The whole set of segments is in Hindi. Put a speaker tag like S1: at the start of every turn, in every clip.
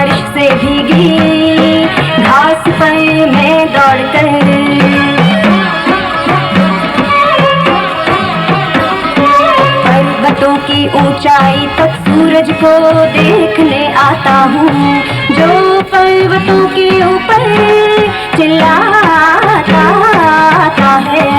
S1: बारिश से भीगी घास पर मैं दौड़कर, पर्वतों की ऊंचाई तक सूरज को देखने आता हूँ, जो पर्वतों के ऊपर चिल्लाता है।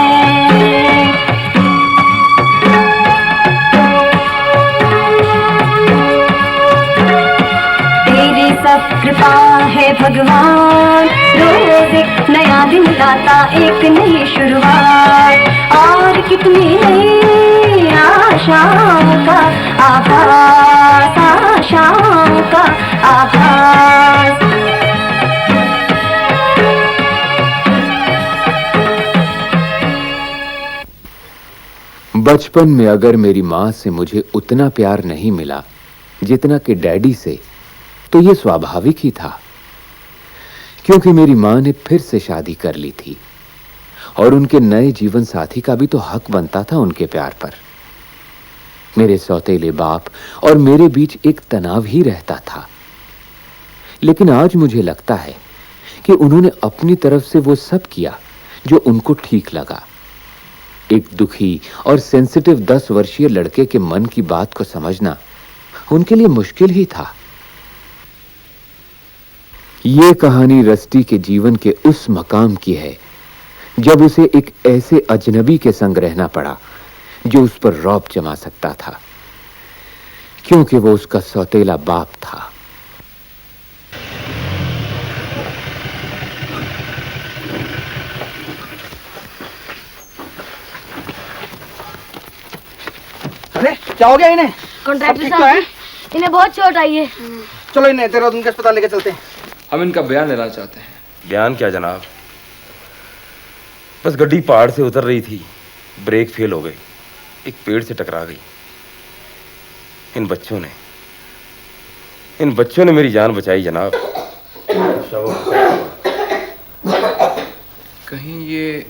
S1: तेरी सब कृपा है भगवान, रोज एक नया दिन लाता एक नई शुरुआत, और कितनी नई आशाओं का आभास, आशाओं का आभास।
S2: बचपन में अगर मेरी माँ से मुझे उतना प्यार नहीं मिला जितना कि डैडी से, तो ये स्वाभाविक ही था, क्योंकि मेरी माँ ने फिर से शादी कर ली थी और उनके नए जीवन साथी का भी तो हक बनता था उनके प्यार पर। मेरे सौतेले बाप और मेरे बीच एक तनाव ही रहता था, लेकिन आज मुझे लगता है कि उन्होंने अपनी तरफ से वो सब किया जो उनको ठीक लगा। एक दुखी और सेंसिटिव 10 वर्षीय लड़के के मन की बात को समझना उनके लिए मुश्किल ही था। ये कहानी रस्टी के जीवन के उस मकाम की है जब उसे एक ऐसे अजनबी के संग रहना पड़ा जो उस पर रौब जमा सकता था, क्योंकि वो उसका सौतेला बाप था।
S3: अरे क्या हो गया इन्हें?
S4: कॉन्ट्रैक्टर साहब, इन्हें बहुत चोट आई है।
S3: चलो इन्हें देहरादून के अस्पताल लेके चलते हैं।
S5: हम इनका बयान लेना चाहते हैं।
S6: बयान क्या जनाब, बस गड्डी पहाड़ से उतर रही थी, ब्रेक फेल हो गई, एक पेड़ से टकरा गई। इन बच्चों ने मेरी जान बचाई जनाब।
S5: कहीं ये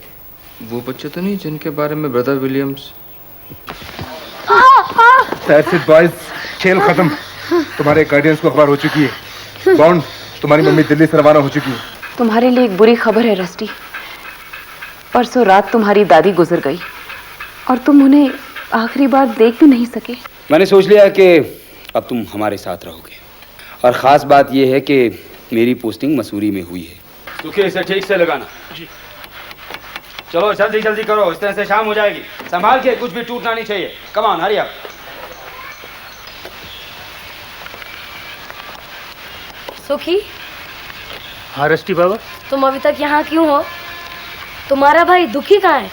S5: वो बच्चे तो नहीं जिनके बारे में brother Williams?
S7: That's it boys, खेल खत्म। तुम्हारे गार्डियंस को खबर हो चुकी है। बॉन्ड, तुम्हारी मम्मी दिल्ली से रवाना हो चुकी है।
S8: तुम्हारे लिए एक बुरी खबर है रस्टी। परसों रात तुम्हारी दादी गुजर गई और तुम उन्हें आखिरी बार देख भी नहीं सके।
S9: मैंने सोच लिया कि अब तुम हमारे साथ रहोगे, और ख़ास बात यह है कि मेरी पोस्टिंग मसूरी में हुई है। सुखी इसे ठीक से लगाना जी। चलो जल्दी जल्दी करो, इस तरह से शाम हो जाएगी। संभाल के, कुछ भी टूटना नहीं चाहिए। Come on, hurry up.
S4: सुखी,
S10: हाँ रस्टी बाबा,
S4: तुम अभी तक यहाँ क्यों हो? तुम्हारा भाई दुखी कहाँ है?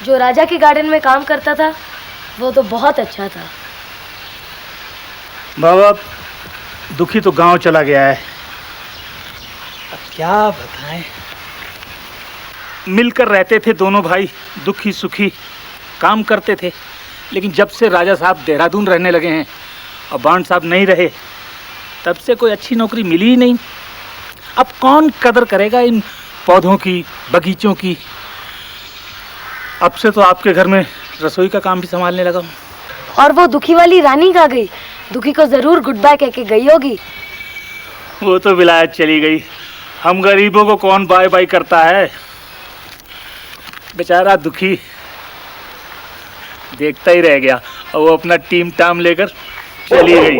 S4: जो राजा के गार्डन में काम करता था वो तो बहुत अच्छा था।
S10: बाबा दुखी तो गांव चला गया है।
S3: अब क्या बताएं?
S10: मिलकर रहते थे दोनों भाई, दुखी सुखी काम करते थे, लेकिन जब से राजा साहब देहरादून रहने लगे हैं और बांड साहब नहीं रहे, तब से कोई अच्छी नौकरी मिली ही नहीं। अब कौन कदर करेगा इन पौधों की, बगीचों की। अब से तो आपके घर में रसोई का काम भी संभालने लगा हूँ।
S4: और वो दुखी वाली रानी कहाँ गई? दुखी को जरूर गुड बाय कह के गई होगी।
S10: वो तो विलायत चली गई। हम गरीबों को कौन बाय बाय करता है। बेचारा दुखी देखता ही रह गया और वो अपना टीम टाम लेकर चली गई।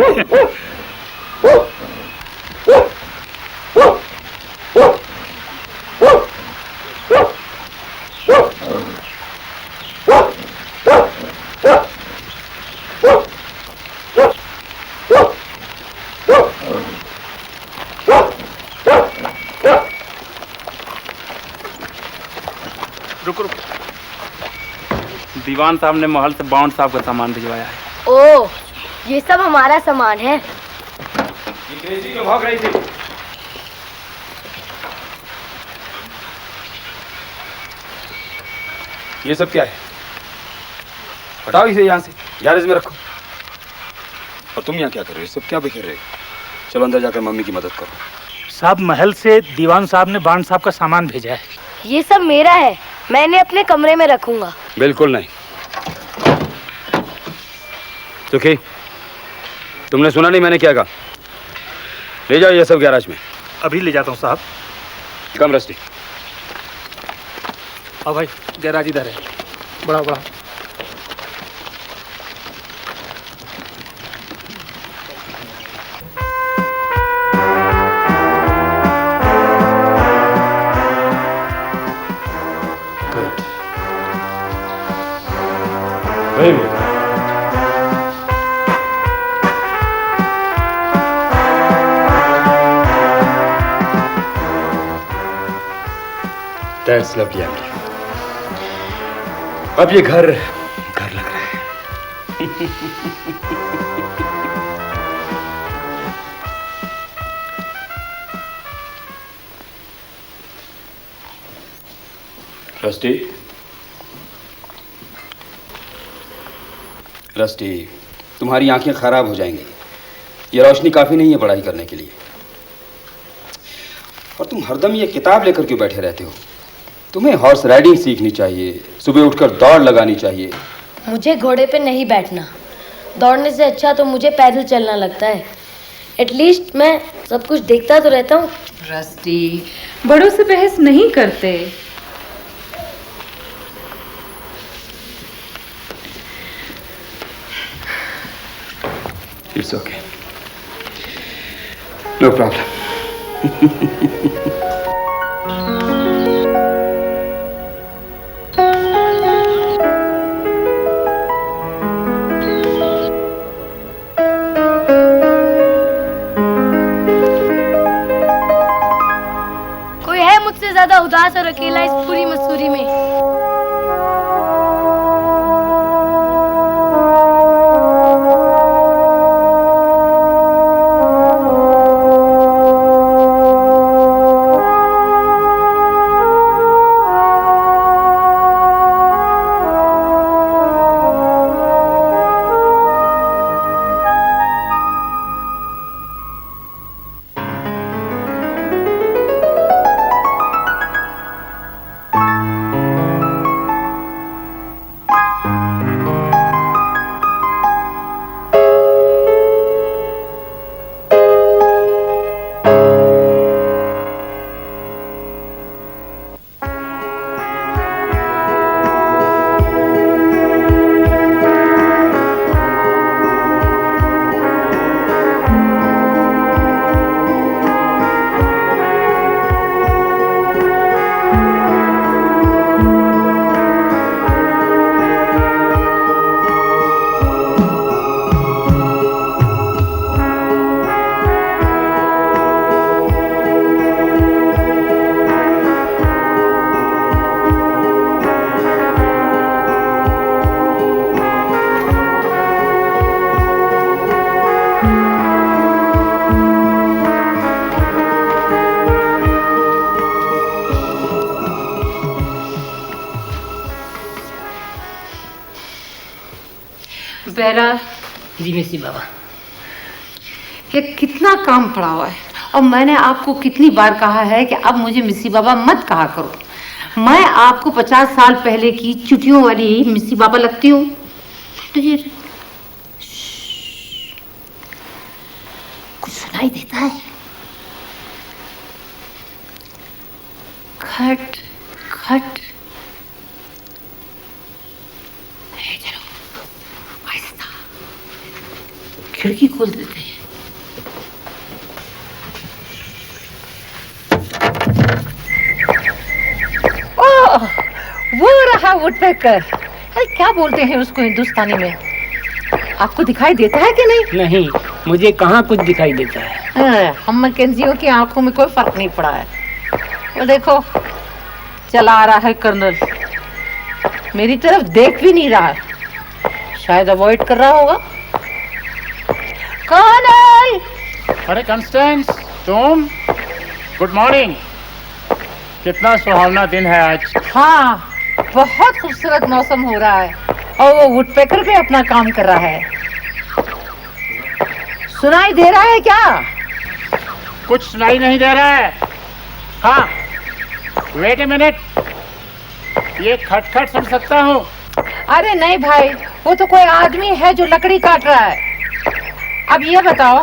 S10: रुक रुक, दीवान साहब ने महल से बाउंड साहब का सामान भिजवाया है।
S4: ओह, ये सब हमारा सामान है।
S9: ये क्रेजी क्यों भाग रही थी? ये सब क्या है? हटाओ इसे यहाँ से, गैरेज में रखो। और तुम यहाँ क्या कर रहे हो? सब क्या बिखेर रहे हो? चलो अंदर जाकर मम्मी की मदद करो।
S10: साहब महल से दीवान साहब ने बांड साहब का सामान भेजा है।
S4: ये सब मेरा है, मैंने अपने कमरे में रखूंगा।
S9: बिल्कुल नहीं। सुखी, तुमने सुना नहीं मैंने क्या कहा? ले जाओ ये सब गैराज में।
S10: अभी ले जाता हूँ साहब।
S9: कम रस्टी।
S10: अब भाई गैराज इधर है।
S3: बड़ा बड़ा
S9: Very good. That's lovely, Emily. अब ये घर लग रहा है। रस्टी, तुम्हारी आंखें खराब हो जाएंगी। ये रोशनी काफी नहीं है पढ़ाई करने के लिए। और तुम हरदम ये किताब लेकर क्यों बैठे रहते हो? तुम्हें हॉर्स राइडिंग सीखनी चाहिए, सुबह उठकर दौड़ लगानी चाहिए।
S4: मुझे घोड़े पे नहीं बैठना। दौड़ने से अच्छा तो मुझे पैदल चलना लगता है। एटलीस्ट मैं सब कुछ देखता तो रहता हूँ।
S8: रस्टी, बड़ों से बहस नहीं करते।
S9: It's okay. No problem.
S4: कोई है मुझसे ज्यादा उदास और अकेला इस पूरी मसूरी में?
S8: बेरा
S11: जी मिसी बाबा,
S8: ये कितना काम पड़ा हुआ है और मैंने आपको कितनी बार कहा है कि अब मुझे मिसी बाबा मत कहा करो। मैं आपको 50 साल पहले की चुटियों वाली मिसी बाबा लगती हूँ। कुछ सुनाई देता है? खट खट। खिड़की खोल देते हैं। ओह, वो रहा वुडपेकर। अरे क्या बोलते हैं उसको हिंदुस्तानी में? आपको दिखाई देता है कि नहीं?
S11: नहीं, मुझे कहाँ कुछ दिखाई देता है।
S8: हम मैकेंजियों की आंखों में कोई फर्क नहीं पड़ा है। वो देखो, चला आ रहा है कर्नल। मेरी तरफ देख भी नहीं रहा, शायद अवॉइड कर रहा होगा। कर्नल!
S10: अरे कंस्टेंस, तुम? Good morning. कितना सुहावना दिन है आज।
S8: हाँ, बहुत खूबसूरत मौसम हो रहा है और वो वुडपेकर पे अपना काम कर रहा है। सुनाई दे रहा है क्या?
S10: कुछ सुनाई नहीं दे रहा है। हाँ, वेट ए मिनट, ये खटखट सुन सकता हूँ।
S8: अरे नहीं भाई, वो तो कोई आदमी है जो लकड़ी काट रहा है। अब ये बताओ,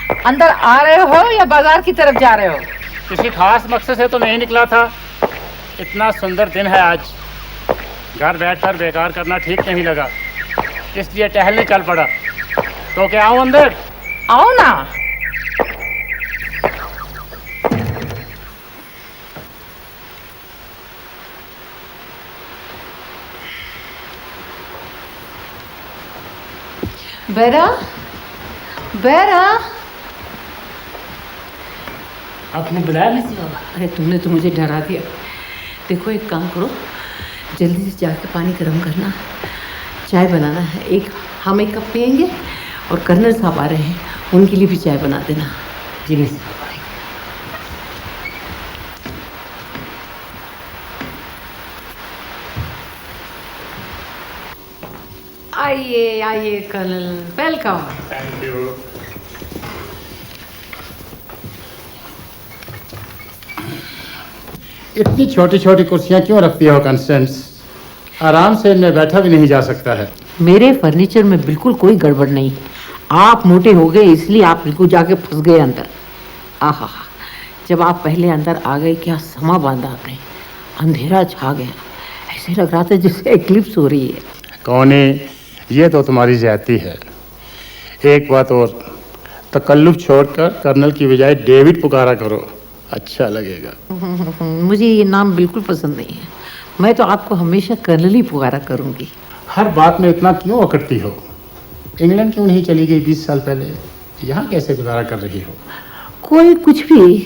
S8: अंदर आ रहे हो या बाजार की तरफ जा रहे हो?
S10: किसी खास मकसद से तो नहीं निकला था। इतना सुंदर दिन है आज, घर बैठकर बेकार करना ठीक नहीं लगा, इसलिए टहलने चल पड़ा। तो क्या आऊं अंदर?
S8: आओ ना। बेरा, बेरा,
S11: आपने बुलाया मिसी बाबा?
S8: अरे तुमने तो मुझे डरा दिया। देखो एक काम करो, जल्दी से जाके पानी गर्म करना, चाय बनाना है। हम एक कप पियेंगे और कर्नल साहब आ रहे हैं, उनके लिए भी चाय बना देना।
S11: जी मिसी बाबा।
S8: आइए आइए कर्नल, वेलकम।
S10: Thank you.
S12: इतनी छोटी छोटी कुर्सियां क्यों रखती हो कंस्टेंस? आराम से इनमें बैठा भी नहीं जा सकता है।
S8: मेरे फर्नीचर में बिल्कुल कोई गड़बड़ नहीं है। आप मोटे हो गए इसलिए आप बिल्कुल जाके फंस गए अंदर। आहा, जब आप पहले अंदर आ गए क्या समा बांधा आपने। अंधेरा छा गया, ऐसे लग रहा था जैसे एक्लिप्स हो रही है।
S12: कौन है? ये तो तुम्हारी ज्यादती है। एक बात और, तकल्लुफ छोड़कर कर्नल की बजाय डेविड पुकारा करो, अच्छा लगेगा।
S8: मुझे ये नाम बिल्कुल पसंद नहीं है। मैं तो आपको हमेशा कर्नल ही पुकारा करूंगी।
S12: हर बात में इतना क्यों अकड़ती हो? इंग्लैंड क्यों नहीं चली गई 20 साल पहले? यहाँ कैसे गुजारा कर रही हो?
S8: कोई कुछ भी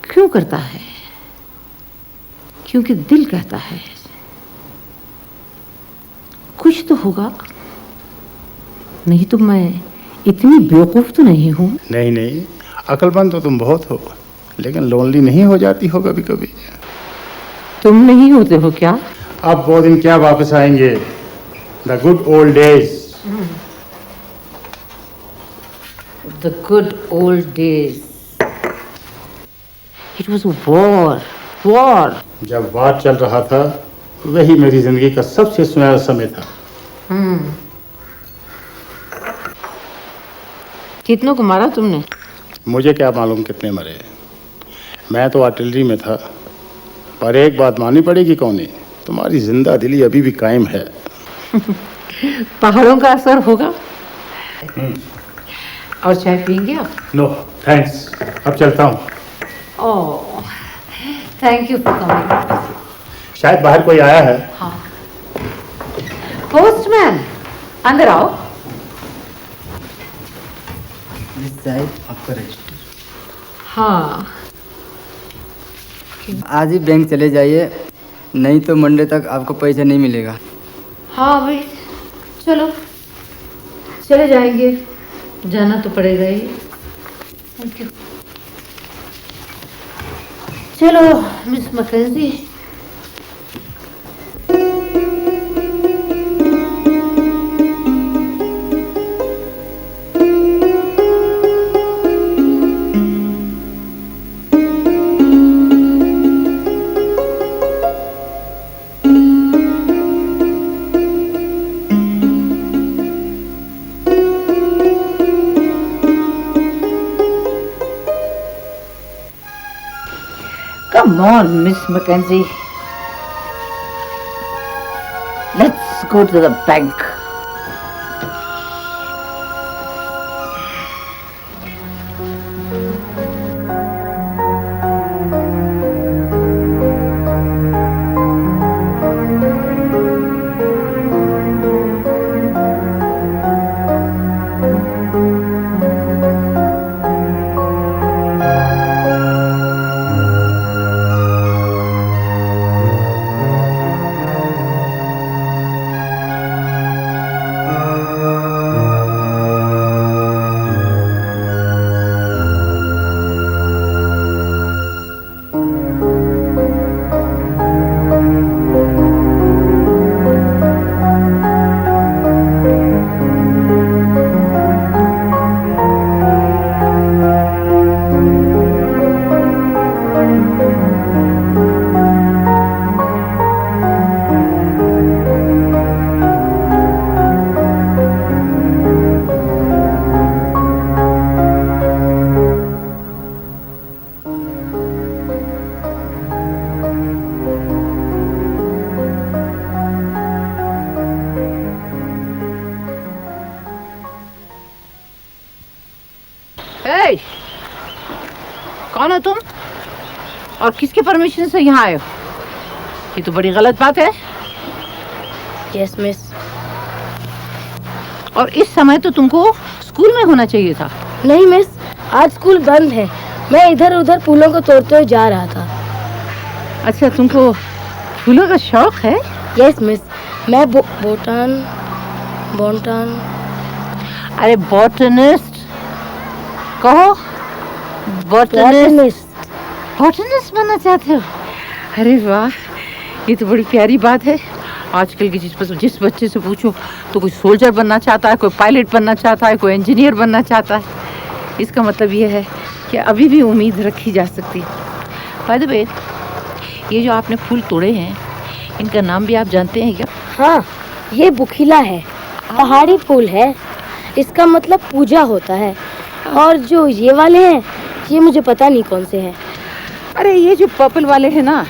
S8: क्यों करता है? क्योंकि दिल कहता है। कुछ तो होगा, नहीं तो मैं इतनी बेवकूफ तो नहीं हूँ।
S12: नहीं नहीं, अक्लमंद तो तुम बहुत हो, लेकिन लोनली नहीं हो जाती हो कभी कभी?
S8: तुम नहीं होते हो क्या?
S12: अब वो दिन क्या वापस आएंगे? The good old days.
S8: The good old days. It was a war.
S12: जब वार चल रहा था वही मेरी जिंदगी का सबसे सुनहरा समय था।
S8: कितनों को मारा तुमने?
S12: मुझे क्या मालूम कितने मरे, मैं तो आर्टिलरी में था। पर एक बात माननी पड़ेगी कौन है, तुम्हारी जिंदा दिली अभी भी कायम है।
S8: पहाड़ों का असर होगा। और चाय पियेंगे आप?
S12: नो थैंक्स, अब चलता हूँ।
S8: ओह, थैंक यू फॉर कमिंग।
S12: शायद बाहर कोई आया है।
S8: हाँ, पोस्टमैन, अंदर आओ।
S3: आपका रजिस्टर।
S8: हाँ,
S3: आज ही बैंक चले जाइए, नहीं तो मंडे तक आपको पैसा नहीं मिलेगा।
S8: हाँ भाई, चलो चले जाएंगे, जाना तो पड़ेगा ही। Thank you. चलो miss Mackenzie. Come on, Miss Mackenzie. Let's go to the bank. ए, कौन हो तुम और किसके परमिशन से यहाँ आए हो? ये तो बड़ी गलत बात है।
S4: Yes miss.
S8: और इस समय तो तुमको स्कूल में होना चाहिए था।
S4: नहीं मिस, आज स्कूल बंद है। मैं इधर उधर फूलों को तोड़ते हुए जा रहा था।
S8: अच्छा, तुमको फूलों का शौक है?
S4: यस मिस, मैं
S8: अरे बॉटनिस्ट कहो। बॉटनिस्ट बनना चाहते हो? अरे वाह, ये तो बड़ी प्यारी बात है। आजकल की जिस बच्चे से पूछो तो कोई सोल्जर बनना चाहता है, कोई पायलट बनना चाहता है, कोई इंजीनियर बनना चाहता है। इसका मतलब ये है कि अभी भी उम्मीद रखी जा सकती है। बाय द वे, ये जो आपने फूल तोड़े हैं, इनका नाम भी आप जानते हैं क्या?
S4: हाँ, ये बुखिला है, पहाड़ी फूल है। इसका मतलब पूजा होता है। और जो ये वाले हैं, ये मुझे पता नहीं कौन से हैं।
S8: अरे ये जो पर्पल वाले हैं ना,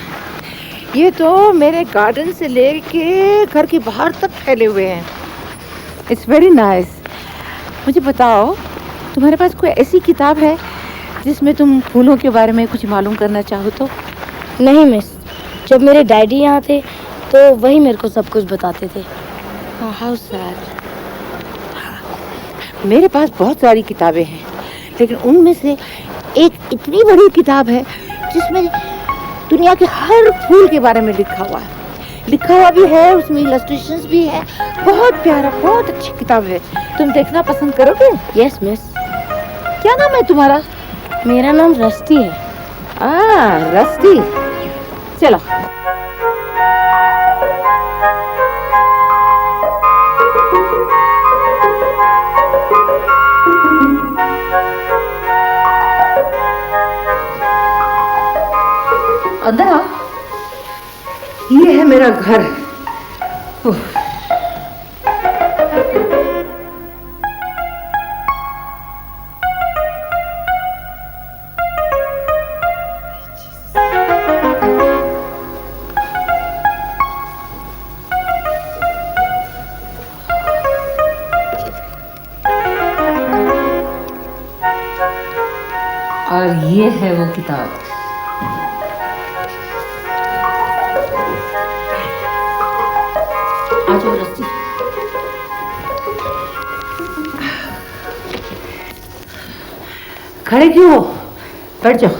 S8: ये तो मेरे गार्डन से लेके घर के बाहर तक फैले हुए हैं। It's very nice. मुझे बताओ, तुम्हारे पास कोई ऐसी किताब है जिसमें तुम फूलों के बारे में कुछ मालूम करना चाहो तो?
S4: नहीं मिस, जब मेरे डैडी यहाँ थे तो वही मेरे को सब कुछ बताते थे।
S8: How sad. मेरे पास बहुत सारी किताबें हैं, लेकिन उनमें से एक इतनी बड़ी किताब है जिसमें दुनिया के हर फूल के बारे में लिखा हुआ भी है, उसमें इलस्ट्रेशंस भी है। बहुत प्यारा, बहुत अच्छी किताब है। तुम देखना पसंद करोगे?
S4: Yes miss.
S8: क्या नाम है तुम्हारा?
S4: मेरा नाम रस्टी है।
S8: रस्टी, चलो। अंदर आओ। ये है मेरा घर। और ये है वो किताब। आजो रस्सी। खड़े क्यों हो? बैठ जाओ।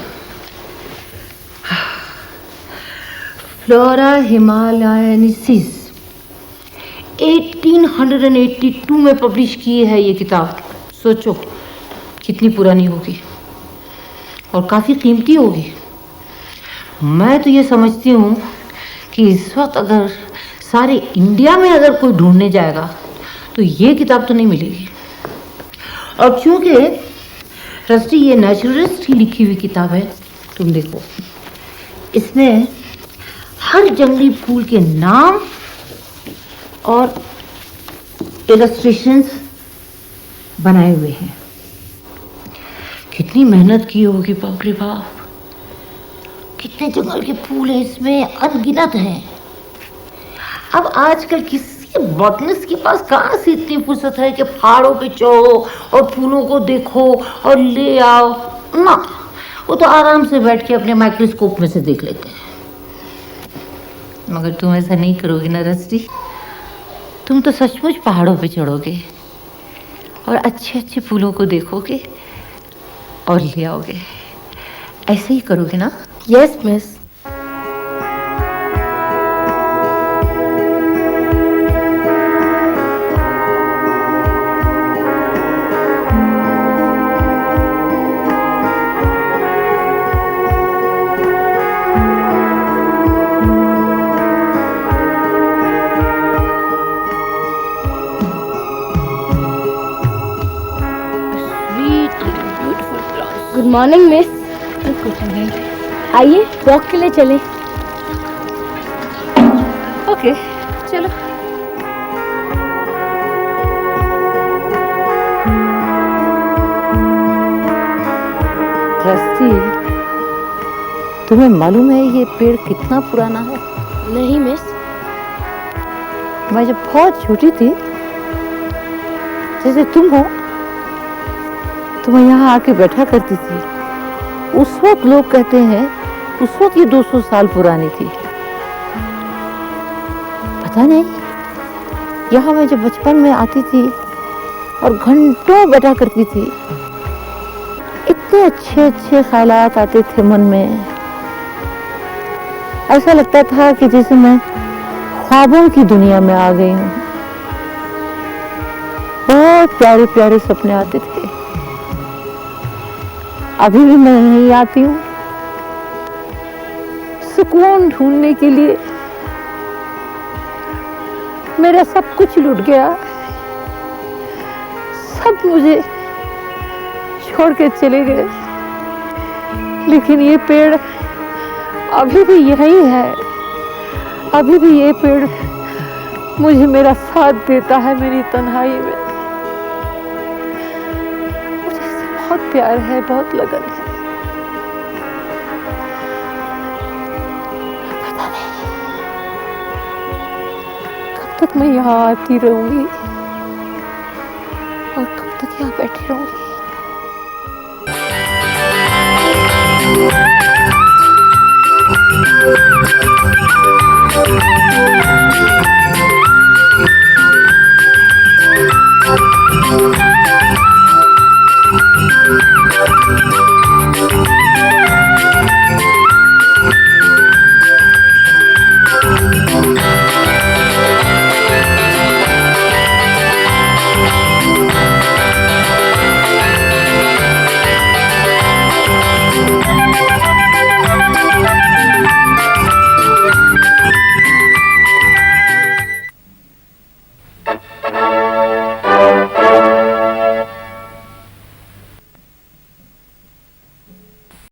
S8: फ्लोरा हिमालयनेसिस 1882 में पब्लिश की है ये किताब। सोचो कितनी पुरानी होगी और काफ़ी कीमती होगी। मैं तो ये समझती हूँ कि इस वक्त अगर सारे इंडिया में अगर कोई ढूंढने जाएगा तो ये किताब तो नहीं मिलेगी। और क्योंकि रस्टी ये नेचुरलिस्ट की लिखी हुई किताब है, तुम देखो इसमें हर जंगली फूल के नाम और इलस्ट्रेशंस बनाए हुए हैं। कितनी मेहनत की होगी, बाप रे बाप। कितने जंगल के फूल हैं इसमें, अनगिनत हैं। अब आजकल किसी बॉटनिस्ट के पास कहाँ से इतनी फुर्सत है कि पहाड़ों पे चढ़ो और फूलों को देखो और ले आओ ना। वो तो आराम से बैठ के अपने माइक्रोस्कोप में से देख लेते हैं। मगर तुम ऐसा नहीं करोगे ना रस्टी। तुम तो सचमुच पहाड़ों पे चढ़ोगे और अच्छे अच्छे फूलों को देखोगे और ले आओगे। ऐसे ही करोगे ना?
S4: Yes miss. Good morning miss.
S8: Good morning.
S4: आइए वॉक के लिए चलें।
S8: ओके, चलो। रस्टी, तुम्हें मालूम है ये पेड़ कितना पुराना है?
S4: नहीं मिस।
S8: मैं जब बहुत छोटी थी, जैसे तुम हो, तो मैं यहाँ आके बैठा करती थी। उस वक्त लोग कहते हैं उस वक्त ये 200 साल पुरानी थी। पता नहीं, यहाँ मैं जब बचपन में आती थी और घंटों बैठा करती थी, इतने अच्छे अच्छे ख्यालात आते थे मन में। ऐसा लगता था कि जैसे मैं ख्वाबों की दुनिया में आ गई हूँ। बहुत प्यारे प्यारे सपने आते थे। अभी भी मैं नहीं आती हूँ सुकून ढूंढने के लिए। मेरा सब कुछ लुट गया, सब मुझे छोड़ के चले गए, लेकिन ये पेड़ अभी भी यही है। अभी भी ये पेड़ मुझे मेरा साथ देता है मेरी तन्हाई में। मुझे इससे बहुत प्यार है, बहुत लगन है। पता नहीं कब तक मैं यहाँ आती रहूंगी और कब तक यहाँ बैठी रहूंगी।